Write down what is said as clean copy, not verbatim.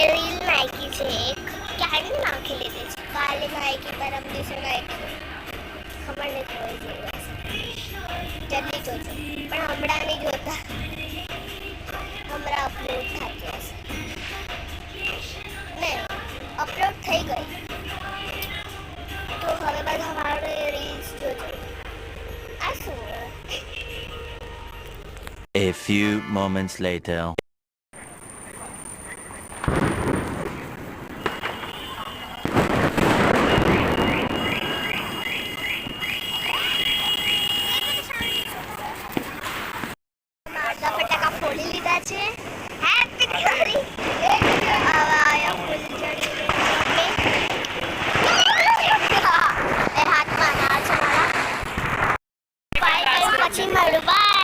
Reel નાખી છે એક ક્યારે નાખી લીધી છે કાલે નાખી પરમ દિવસે નાખી ખબર નહીં કોઈ જેવી જલ્દી જોજો પણ હમણાં નહીં જોતા હમણાં અપલોડ થતી હશે ને અપલોડ થઈ ગઈ તો હવે બધા મારો રીલ્સ જોજો આ શું A few moments later. મારા ફટાકા ફોડી લીધા છે હેપી દિવાળી આયા ફૂલ જડી એ હાથમાં ના છે મારા બાય પછી મળું બાય